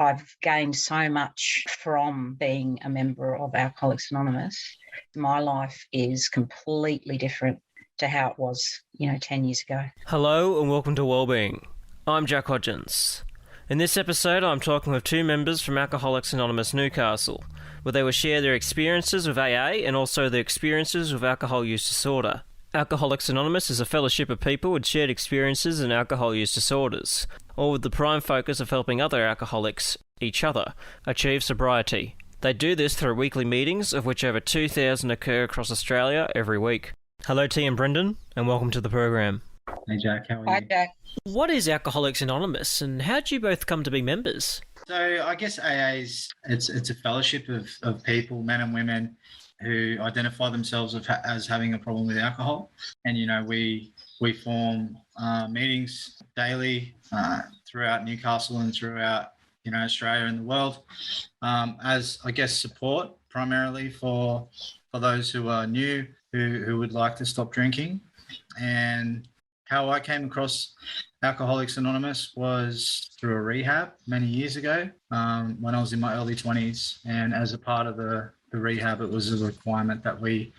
I've gained so much from being a member of Alcoholics Anonymous. My life is completely different to how it was, 10 years ago. Hello and welcome to Wellbeing. I'm Jack Hodgins. In this episode, I'm talking with two members from Alcoholics Anonymous Newcastle, where they will share their experiences with AA and also their experiences with alcohol use disorder. Alcoholics Anonymous is a fellowship of people with shared experiences in alcohol use disorders, all with the prime focus of helping other alcoholics, each other, achieve sobriety. They do this through weekly meetings, of which over 2,000 occur across Australia every week. Hello, T and Brendon, and welcome to the program. Hey Jack, how are you? Hi, Jack. What is Alcoholics Anonymous, and how did you both come to be members? So I guess AA's it's a fellowship of people, men and women, who identify themselves as having a problem with alcohol, and we form meetings daily throughout Newcastle and throughout Australia and the world as I guess support primarily for those who are new who would like to stop drinking. And how I came across Alcoholics Anonymous was through a rehab many years ago when I was in my early 20s, and as a part of the rehab, it was a requirement that we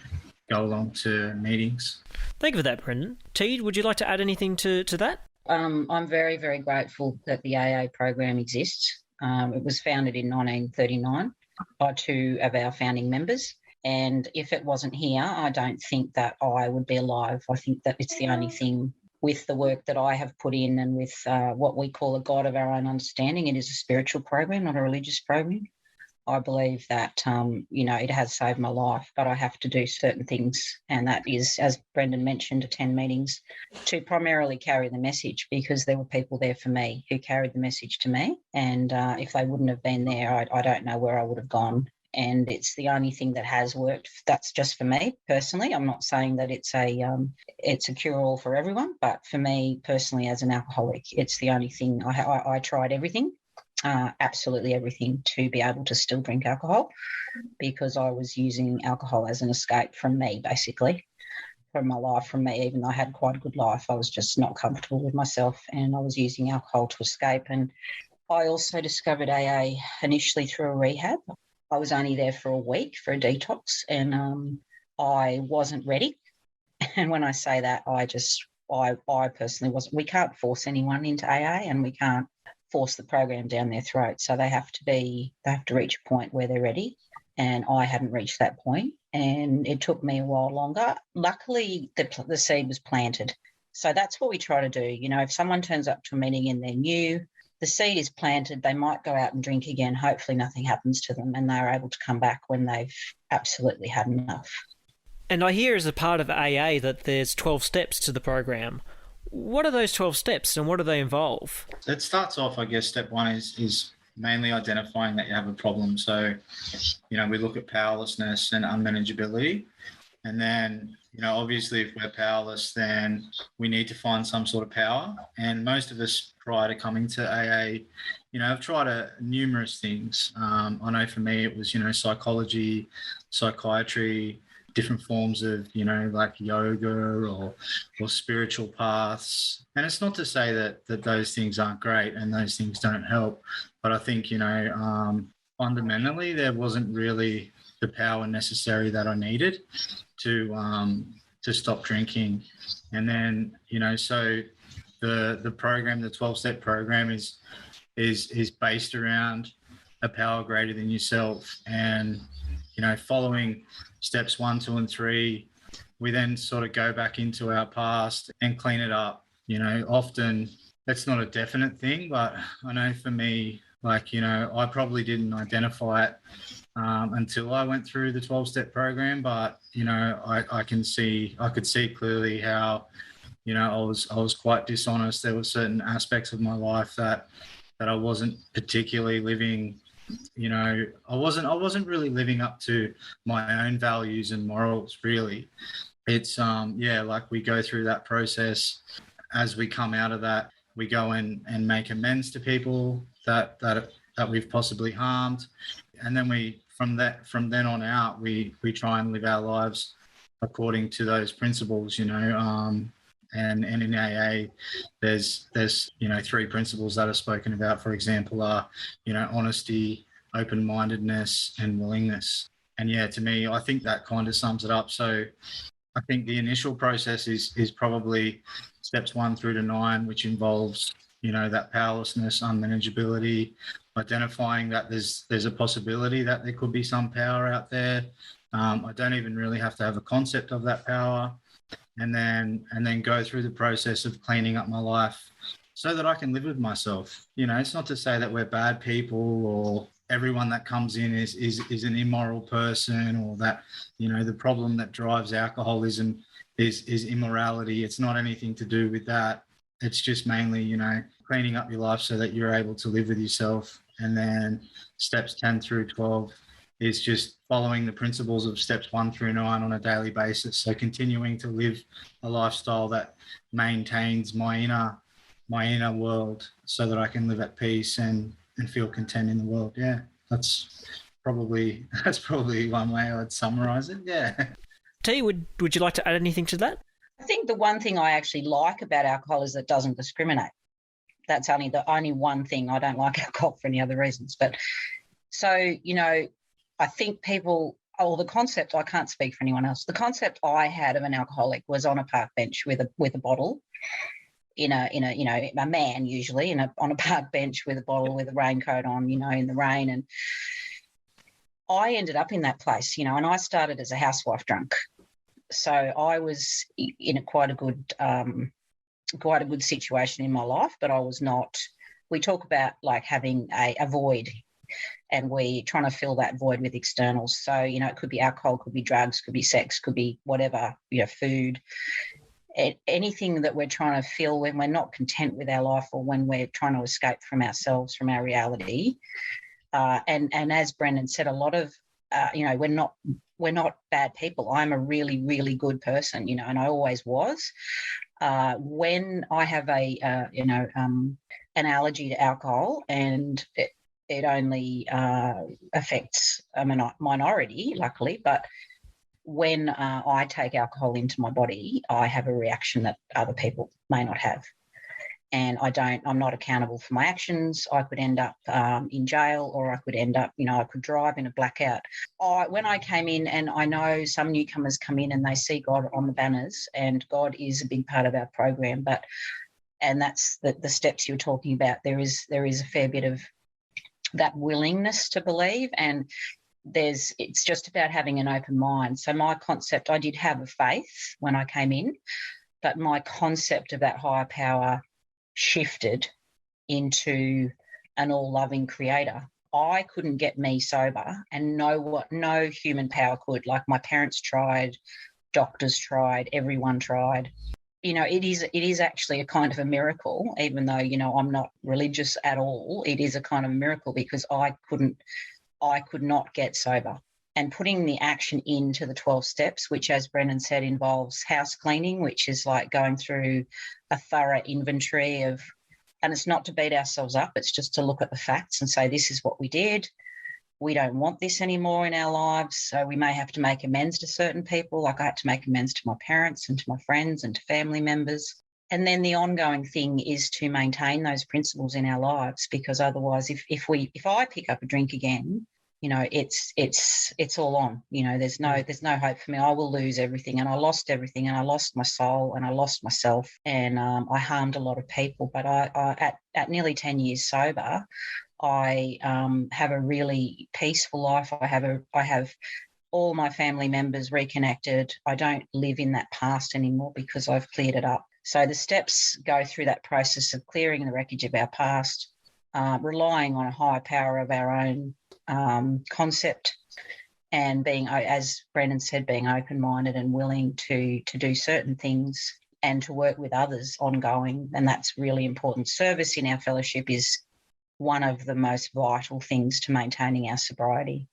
go along to meetings. Thank you for that, Brendon. T, would you like to add anything to that? I'm very, very grateful that the AA program exists. It was founded in 1939 by two of our founding members. And if it wasn't here, I don't think that I would be alive. I think that it's the only thing with the work that I have put in and with what we call a God of our own understanding. It is a spiritual program, not a religious program. I believe that, it has saved my life, but I have to do certain things. And that is, as Brendon mentioned, attend meetings to primarily carry the message, because there were people there for me who carried the message to me. And if they wouldn't have been there, I don't know where I would have gone. And it's the only thing that has worked. That's just for me personally. I'm not saying that it's a cure-all for everyone, but for me personally as an alcoholic, it's the only thing. I tried everything. Absolutely everything to be able to still drink alcohol, because I was using alcohol as an escape from me, basically, from my life, from me. Even though I had quite a good life, I was just not comfortable with myself, and I was using alcohol to escape. And I also discovered AA initially through a rehab. I was only there for a week for a detox, and I wasn't ready. And when I say that, I personally wasn't. We can't force anyone into AA, and we can't force the program down their throat. So they have to reach a point where they're ready. And I hadn't reached that point, and it took me a while longer. Luckily, the seed was planted. So that's what we try to do. If someone turns up to a meeting and they're new, the seed is planted. They might go out and drink again. Hopefully nothing happens to them, and they're able to come back when they've absolutely had enough. And I hear as a part of AA that there's 12 steps to the program. What are those 12 steps and what do they involve? It starts off, I guess, step one is mainly identifying that you have a problem. So, we look at powerlessness and unmanageability. And then, obviously if we're powerless, then we need to find some sort of power. And most of us prior to coming to AA, I've tried numerous things. I know for me it was, psychology, psychiatry, different forms of, like yoga or spiritual paths. And it's not to say that those things aren't great and those things don't help. But I think, fundamentally there wasn't really the power necessary that I needed to stop drinking. And then, so the program, the 12-step program is based around a power greater than yourself. And, following steps 1, 2, and 3, we then sort of go back into our past and clean it up. Often that's not a definite thing, but I know for me, I probably didn't identify it until I went through the 12-step program. But, I could see clearly how, I was quite dishonest. There were certain aspects of my life that I wasn't particularly living. I wasn't really living up to my own values and morals, really. It's, we go through that process. As we come out of that, we go and make amends to people that we've possibly harmed. And then from then on out, we try and live our lives according to those principles, And in AA, there's three principles that are spoken about, for example, are, honesty, open-mindedness, and willingness. And yeah, to me, I think that kind of sums it up. So I think the initial process is probably steps 1 through to 9, which involves, that powerlessness, unmanageability, identifying that there's a possibility that there could be some power out there. I don't even really have to have a concept of that power. And then go through the process of cleaning up my life so that I can live with myself. It's not to say that we're bad people or everyone that comes in is an immoral person, or that, the problem that drives alcoholism is immorality. It's not anything to do with that. It's just mainly, cleaning up your life so that you're able to live with yourself. And then steps 10 through 12 is just following the principles of steps 1 through 9 on a daily basis. So continuing to live a lifestyle that maintains my inner world so that I can live at peace and feel content in the world. Yeah, that's probably one way I'd summarize it. Yeah. T, would you like to add anything to that? I think the one thing I actually like about alcohol is that it doesn't discriminate. That's the only one thing. I don't like alcohol for any other reasons. But so, I think the concept, I can't speak for anyone else. The concept I had of an alcoholic was on a park bench with a bottle, a man usually on a park bench with a bottle with a raincoat on, in the rain. And I ended up in that place, and I started as a housewife drunk. So I was in quite a good situation in my life, but I was not. We talk about like having a void, and we're trying to fill that void with externals. So, it could be alcohol, could be drugs, could be sex, could be whatever, food, anything that we're trying to fill when we're not content with our life or when we're trying to escape from ourselves, from our reality. And as Brendon said, a lot of, we're not bad people. I'm a really, really good person, and I always was. When I have an allergy to alcohol, and it only affects a minority, luckily, but when I take alcohol into my body, I have a reaction that other people may not have. And I'm not accountable for my actions. I could end up in jail, or I could end up, I could drive in a blackout. When I came in, and I know some newcomers come in and they see God on the banners, and God is a big part of our program, and that's the steps you're talking about. There is a fair bit of that willingness to believe, and it's just about having an open mind. So my concept, I did have a faith when I came in, but my concept of that higher power shifted into an all-loving creator. I couldn't get me sober, and no human power could. Like, my parents tried, doctors tried, everyone tried. It is actually a kind of a miracle, even though, I'm not religious at all. It is a kind of a miracle because I could not get sober. And putting the action into the 12 steps, which, as Brendon said, involves house cleaning, which is like going through a thorough inventory of, and it's not to beat ourselves up, it's just to look at the facts and say, this is what we did. We don't want this anymore in our lives. So we may have to make amends to certain people. Like, I had to make amends to my parents and to my friends and to family members. And then the ongoing thing is to maintain those principles in our lives, because otherwise, if I pick up a drink again, it's all on. There's no hope for me. I will lose everything, and I lost everything, and I lost my soul, and I lost myself, and I harmed a lot of people. But I at nearly 10 years sober, I have a really peaceful life. I have all my family members reconnected. I don't live in that past anymore because I've cleared it up. So the steps go through that process of clearing the wreckage of our past, relying on a higher power of our own concept, and being, as Brendon said, being open-minded and willing to do certain things and to work with others ongoing. And that's really important. Service in our fellowship is one of the most vital things to maintaining our sobriety.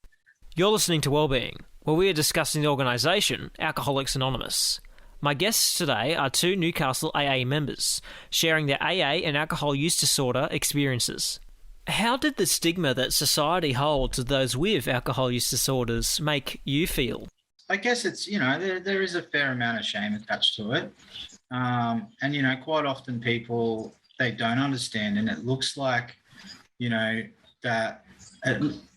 You're listening to Wellbeing, where we are discussing the organisation Alcoholics Anonymous. My guests today are 2 Newcastle AA members, sharing their AA and alcohol use disorder experiences. How did the stigma that society holds of those with alcohol use disorders make you feel? I guess it's, there is a fair amount of shame attached to it. And, quite often people, they don't understand. And it looks like, that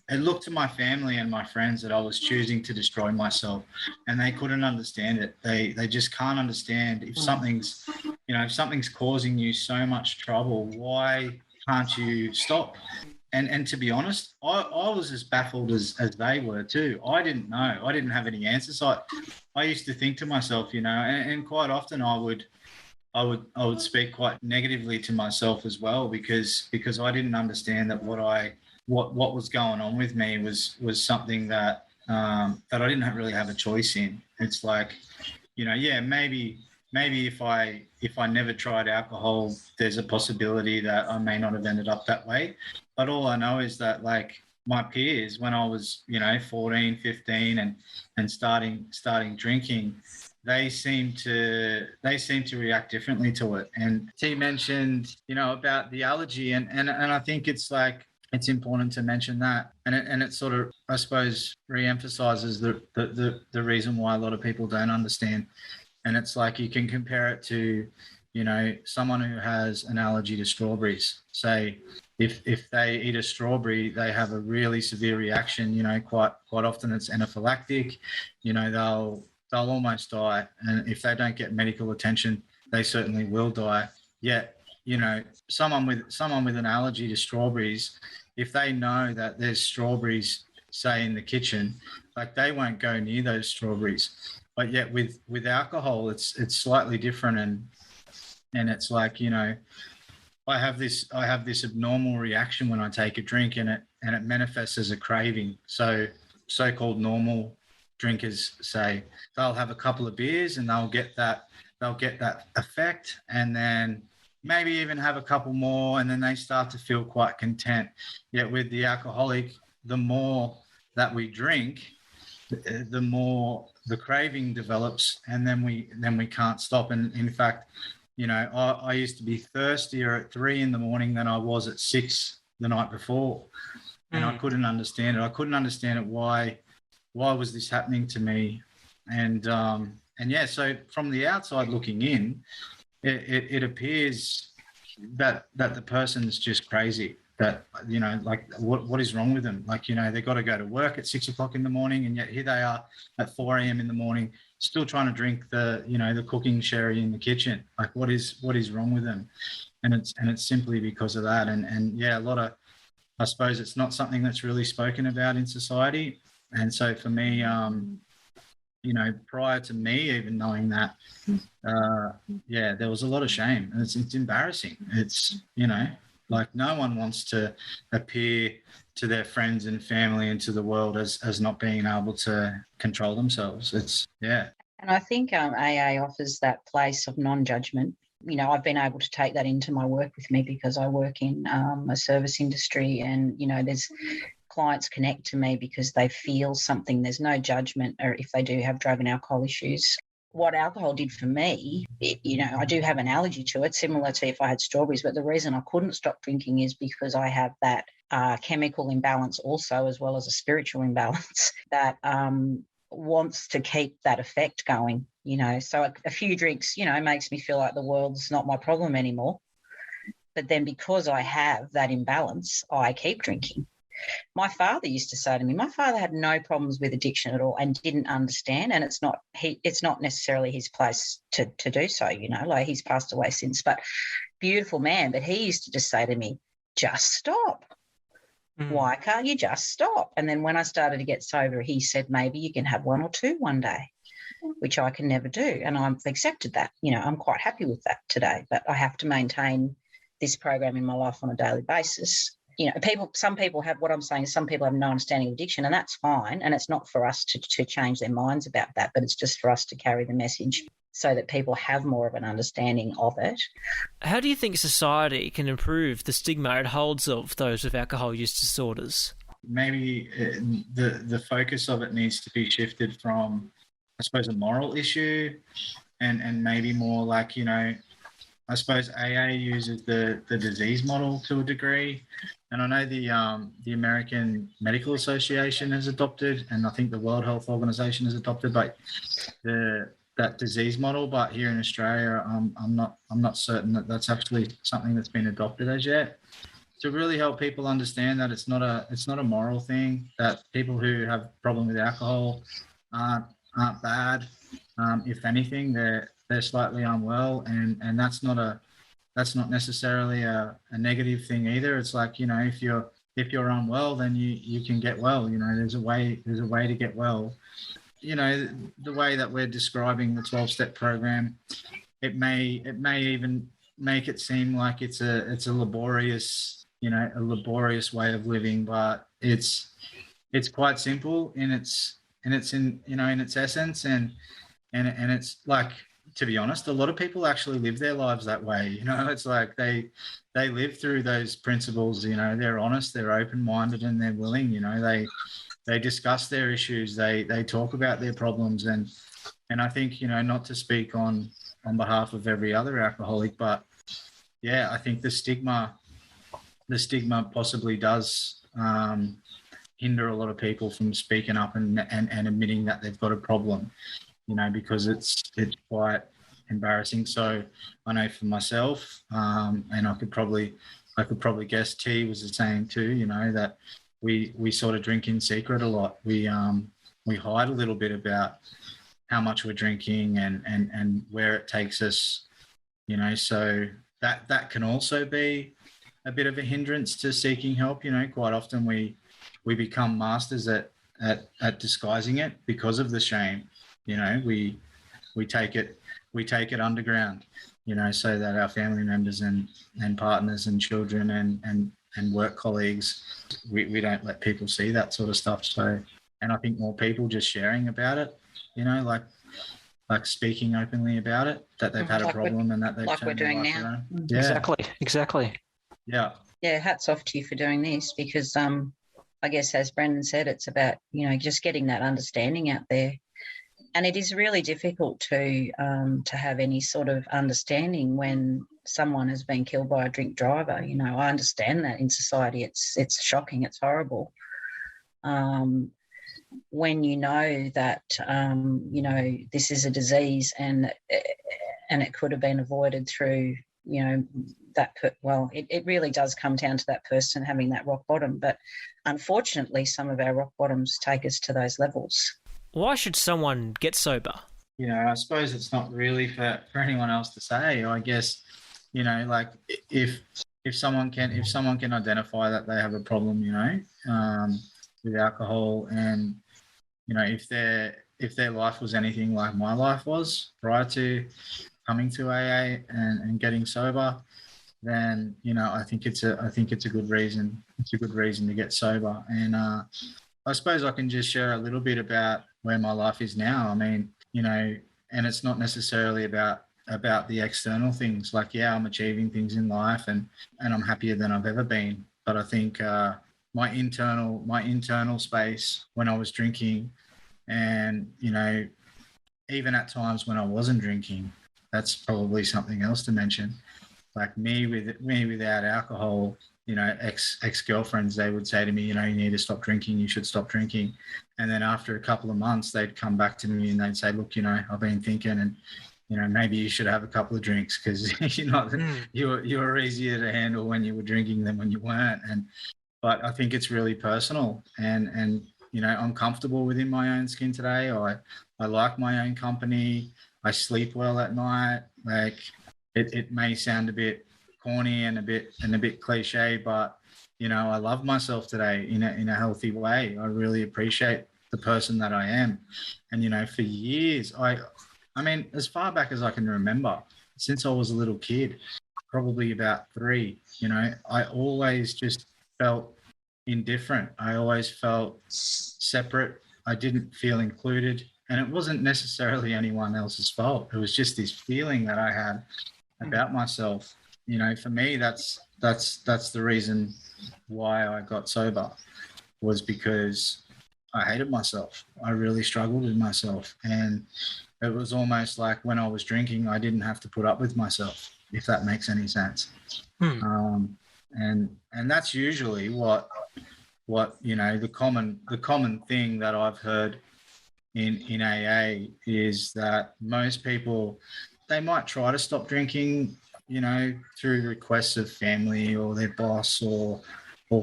it looked to my family and my friends that I was choosing to destroy myself, and they couldn't understand it. They just can't understand if something's causing you so much trouble, why can't you stop? And to be honest, I was as baffled as they were too. I didn't know. I didn't have any answers. I used to think to myself, and quite often I would speak quite negatively to myself as well, because I didn't understand that what was going on with me was something that I didn't really have a choice in. It's like, maybe if I never tried alcohol, there's a possibility that I may not have ended up that way. But all I know is that, like, my peers, when I was 14, 15 and starting drinking, they seem to react differently to it. And T mentioned about the allergy, and I think it's like, it's important to mention that, and it sort of, I suppose, re-emphasizes the reason why a lot of people don't understand. And it's like, you can compare it to someone who has an allergy to strawberries. Say if they eat a strawberry, they have a really severe reaction. Quite often it's anaphylactic. They'll almost die, and if they don't get medical attention, they certainly will die. Yet someone with an allergy to strawberries, if they know that there's strawberries, say, in the kitchen, like, they won't go near those strawberries. But yet with alcohol, it's slightly different, and it's like, I have this abnormal reaction when I take a drink, and it manifests as a craving. So-called normal drinkers say they'll have a couple of beers and they'll get that effect, and then maybe even have a couple more, and then they start to feel quite content. Yet with the alcoholic, the more that we drink, the more the craving develops, and then we can't stop. And in fact, I used to be thirstier at 3 a.m. than I was at 6 the night before, and I couldn't understand it. I couldn't understand it. Why was this happening to me? And yeah, so from the outside looking in, it appears that the person's just crazy. That, like, what is wrong with them? Like, they've got to go to work at 6 o'clock in the morning, and yet here they are at 4 a.m. in the morning, still trying to drink the cooking sherry in the kitchen. Like, what is wrong with them? And it's simply because of that. And yeah, a lot of, I suppose, it's not something that's really spoken about in society. And so for me, prior to me even knowing that, there was a lot of shame, and it's embarrassing. It's, like, no one wants to appear to their friends and family and to the world as not being able to control themselves. It's, yeah. And I think AA offers that place of non-judgment. I've been able to take that into my work with me, because I work in a service industry, and, there's clients connect to me because they feel something. There's no judgment, or if they do have drug and alcohol issues. What alcohol did for me, I do have an allergy to it, similar to if I had strawberries, but the reason I couldn't stop drinking is because I have that chemical imbalance also, as well as a spiritual imbalance that wants to keep that effect going, So a few drinks, makes me feel like the world's not my problem anymore. But then because I have that imbalance, I keep drinking. My father used to say to me, my father had no problems with addiction at all and didn't understand, and it's not necessarily his place to do so, like, he's passed away since, but beautiful man. But he used to just say to me, just stop. Why can't you just stop? And then when I started to get sober, he said, maybe you can have 1 or 2 one day, which I can never do. And I've accepted that. I'm quite happy with that today, but I have to maintain this program in my life on a daily basis. Some people have no understanding of addiction, and that's fine. And it's not for us to change their minds about that, but it's just for us to carry the message so that people have more of an understanding of it. How do you think society can improve the stigma it holds of those with alcohol use disorders? Maybe the focus of it needs to be shifted from, I suppose, a moral issue, and maybe more like, I suppose AA uses the disease model to a degree. And I know the American Medical Association has adopted, and I think the World Health Organization has adopted, but the that disease model, but here in Australia, I'm not certain that that's actually something that's been adopted as yet. To really help people understand that it's not a moral thing, that people who have a problem with alcohol aren't bad. If anything, they're slightly unwell, and that's not necessarily a negative thing either. It's like, you know, if you're unwell, then you can get well. You know, there's a way to get well. You know, the way that we're describing the 12-step program, it may even make it seem like it's a laborious way of living, but it's quite simple in its essence, and it's like, to be honest, a lot of people actually live their lives that way. You know, it's like they live through those principles. You know, they're honest, they're open-minded, and they're willing. You know, they discuss their issues, they talk about their problems, and I think, you know, not to speak on behalf of every other alcoholic, but yeah, I think the stigma possibly does hinder a lot of people from speaking up and admitting that they've got a problem, you know, because it's quite embarrassing. So I know for myself, and I could probably guess T was the same too, you know, that we sort of drink in secret a lot. We hide a little bit about how much we're drinking and where it takes us, you know, so that can also be a bit of a hindrance to seeking help. You know, quite often we become masters at disguising it because of the shame. You know, we take it underground, you know, so that our family members and partners and children and work colleagues, we don't let people see that sort of stuff. So, and I think more people just sharing about it, you know, like speaking openly about it, that they've had a problem and that they've turned their life around. Yeah. Exactly. Yeah. Yeah, hats off to you for doing this, because I guess, as Brendon said, it's about, you know, just getting that understanding out there. And it is really difficult to have any sort of understanding when someone has been killed by a drink driver. You know, I understand that in society it's shocking, it's horrible. When you know that, you know, this is a disease and it could have been avoided through, you know, it really does come down to that person having that rock bottom. But unfortunately, some of our rock bottoms take us to those levels. Why should someone get sober? You know, I suppose it's not really for anyone else to say. I guess, you know, like if someone can identify that they have a problem, you know, with alcohol, and, you know, if their life was anything like my life was prior to coming to AA and getting sober, then, you know, I think it's a good reason. It's a good reason to get sober. And I suppose I can just share a little bit about where my life is now. I mean, you know, and it's not necessarily about the external things. Like, yeah, I'm achieving things in life and I'm happier than I've ever been. But I think my internal space when I was drinking, and, you know, even at times when I wasn't drinking, that's probably something else to mention. Like me without alcohol, you know, ex-girlfriends, they would say to me, you know, you need to stop drinking, you should stop drinking. And then after a couple of months, they'd come back to me and they'd say, look, you know, I've been thinking, and, you know, maybe you should have a couple of drinks, because you were easier to handle when you were drinking than when you weren't. But I think it's really personal, and you know, I'm comfortable within my own skin today. I like my own company. I sleep well at night. Like, it may sound a bit corny and a bit cliche, but, you know, I love myself today in a healthy way. I really appreciate the person that I am. And, you know, for years, I mean, as far back as I can remember, since I was a little kid, probably about 3, you know, I always just felt indifferent. I always felt separate. I didn't feel included. And it wasn't necessarily anyone else's fault. It was just this feeling that I had about myself. You know, for me, that's the reason why I got sober, was because I hated myself. I really struggled with myself. And it was almost like when I was drinking, I didn't have to put up with myself, if that makes any sense. And that's usually what, you know, the common thing that I've heard in AA is that most people, they might try to stop drinking, through requests of family or their boss or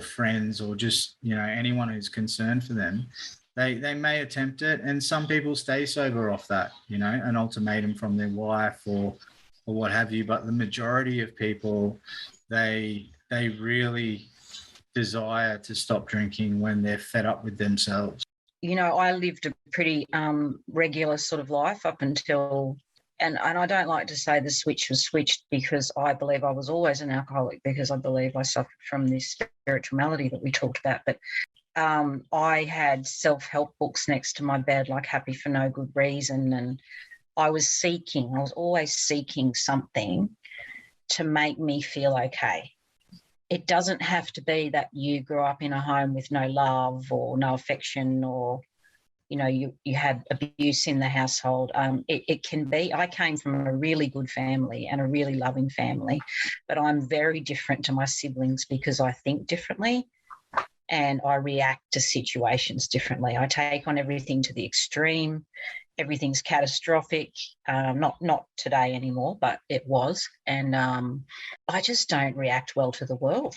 friends or just, anyone who's concerned for them. They may attempt it, and some people stay sober off that, an ultimatum from their wife or what have you. But the majority of people, they really desire to stop drinking when they're fed up with themselves. I lived a pretty regular sort of life up until, and I don't like to say the switch was switched, because I believe I was always an alcoholic, because I believe I suffered from this spiritual malady that we talked about. But I had self-help books next to my bed, like Happy for No Good Reason, and I was always seeking something to make me feel okay. It doesn't have to be that you grew up in a home with no love or no affection, or, you had abuse in the household. It can be, I came from a really good family and a really loving family, but I'm very different to my siblings because I think differently and I react to situations differently. I take on everything to the extreme. Everything's catastrophic. Not today anymore, but it was. And I just don't react well to the world.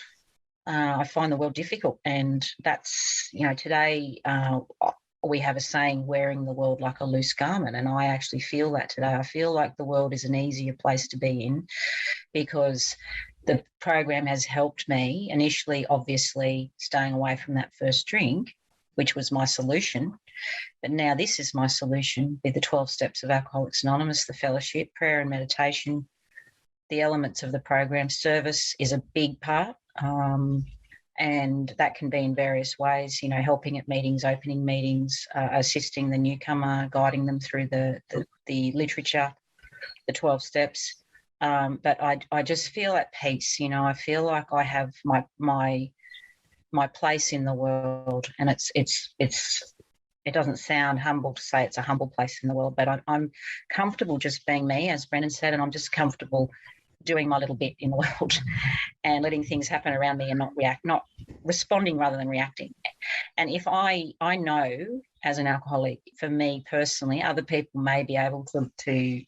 I find the world difficult. And that's, today we have a saying, wearing the world like a loose garment. And I actually feel that today. I feel like the world is an easier place to be in, because the program has helped me initially, obviously, staying away from that first drink, which was my solution. But now this is my solution with the 12 steps of Alcoholics Anonymous, the fellowship, prayer and meditation, the elements of the program. Service is a big part, and that can be in various ways, helping at meetings, opening meetings, assisting the newcomer, guiding them through the literature, the 12 steps. But I just feel at peace. I feel like I have my place in the world, and it doesn't sound humble to say it's a humble place in the world, but I'm comfortable just being me, as Brendon said, and I'm just comfortable doing my little bit in the world and letting things happen around me and not responding rather than reacting. And if I know as an alcoholic, for me personally, other people may be able to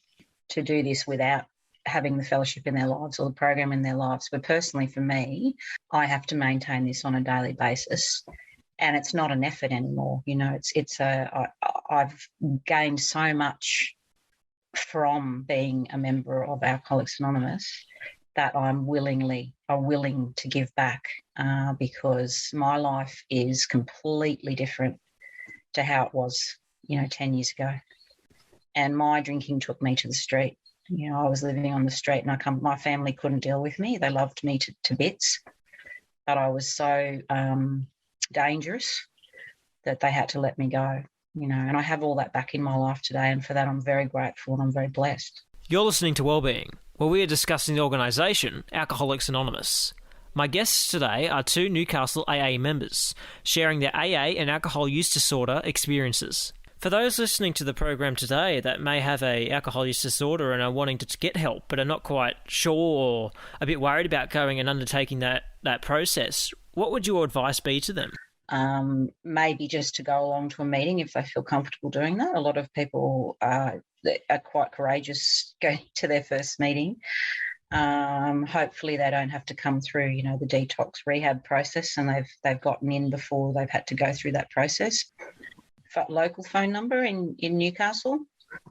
do this without having the fellowship in their lives or the program in their lives. But personally, for me, I have to maintain this on a daily basis, and it's not an effort anymore. I've gained so much from being a member of Alcoholics Anonymous that I'm willing to give back, because my life is completely different to how it was, 10 years ago. And my drinking took me to the street. I was living on the street, and my family couldn't deal with me. They loved me to bits, but I was so dangerous that they had to let me go, and I have all that back in my life today, and for that I'm very grateful and I'm very blessed. You're listening to Wellbeing, where we are discussing the organisation Alcoholics Anonymous. My guests today are two Newcastle AA members, sharing their AA and alcohol use disorder experiences. For those listening to the program today that may have a alcohol use disorder and are wanting to get help but are not quite sure or a bit worried about going and undertaking that process, what would your advice be to them? Maybe just to go along to a meeting if they feel comfortable doing that. A lot of people are quite courageous going to their first meeting. Hopefully they don't have to come through, the detox rehab process, and they've gotten in before they've had to go through that process. Local phone number in Newcastle,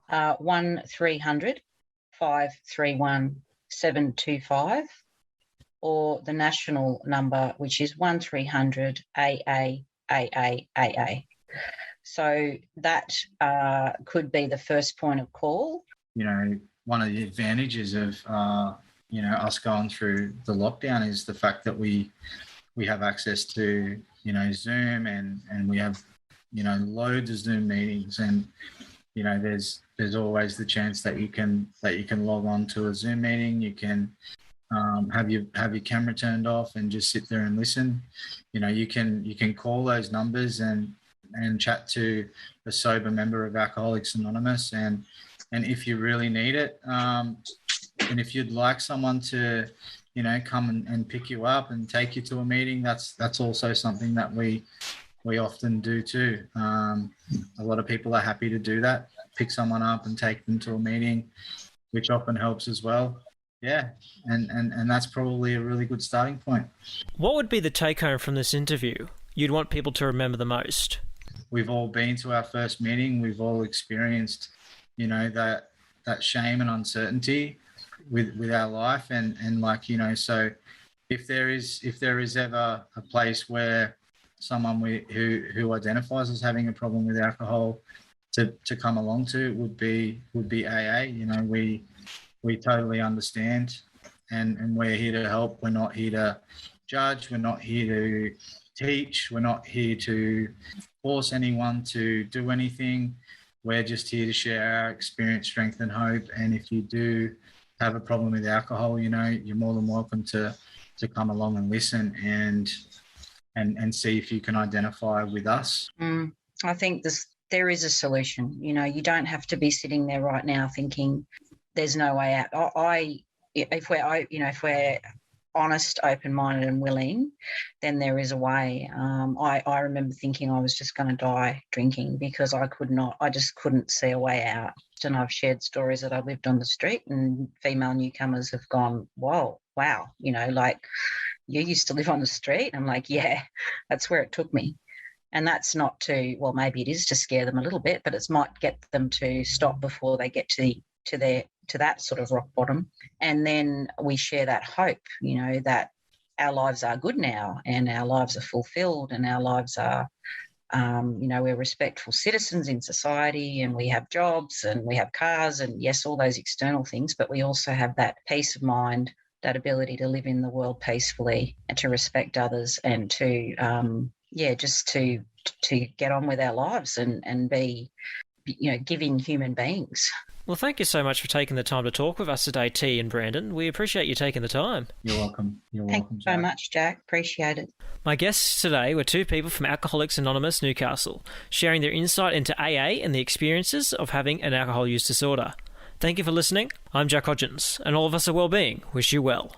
1300 531 725, or the national number, which is 1300 AA. So that could be the first point of call. One of the advantages of us going through the lockdown is the fact that we have access to Zoom, and we have loads of Zoom meetings, and there's always the chance that you can log on to a Zoom meeting. You can have your camera turned off and just sit there and listen. You can call those numbers and chat to a sober member of Alcoholics Anonymous, and if you really need it, and if you'd like someone to come and pick you up and take you to a meeting, that's also something that we we often do too. A lot of people are happy to do that, pick someone up and take them to a meeting, which often helps as well. Yeah, and that's probably a really good starting point. What would be the take-home from this interview you'd want people to remember the most? We've all been to our first meeting. We've all experienced, that shame and uncertainty with our life, and like, so if there is ever a place where someone who identifies as having a problem with alcohol to come along to would be AA. We totally understand, and we're here to help. We're not here to judge. We're not here to teach. We're not here to force anyone to do anything. We're just here to share our experience, strength, and hope. And if you do have a problem with alcohol, you're more than welcome to come along and listen and see if you can identify with us. I think there is a solution. You don't have to be sitting there right now thinking there's no way out. If we're honest, open-minded and willing, then there is a way. I remember thinking I was just going to die drinking because I just couldn't see a way out. And I've shared stories that I lived on the street and female newcomers have gone, whoa, wow, like, you used to live on the street? I'm like, yeah, that's where it took me. And that's not well, maybe it is to scare them a little bit, but it might get them to stop before they get to that sort of rock bottom. And then we share that hope, that our lives are good now and our lives are fulfilled and our lives are, we're respectful citizens in society and we have jobs and we have cars and, yes, all those external things, but we also have that peace of mind, that ability to live in the world peacefully and to respect others and to, just to get on with our lives and be, giving human beings. Well, thank you so much for taking the time to talk with us today, T and Brendon. We appreciate you taking the time. You're welcome. Thank you so much, Jack. Appreciate it. My guests today were two people from Alcoholics Anonymous Newcastle, sharing their insight into AA and the experiences of having an alcohol use disorder. Thank you for listening. I'm Jack Hodgins, and all of us at Wellbeing wish you well.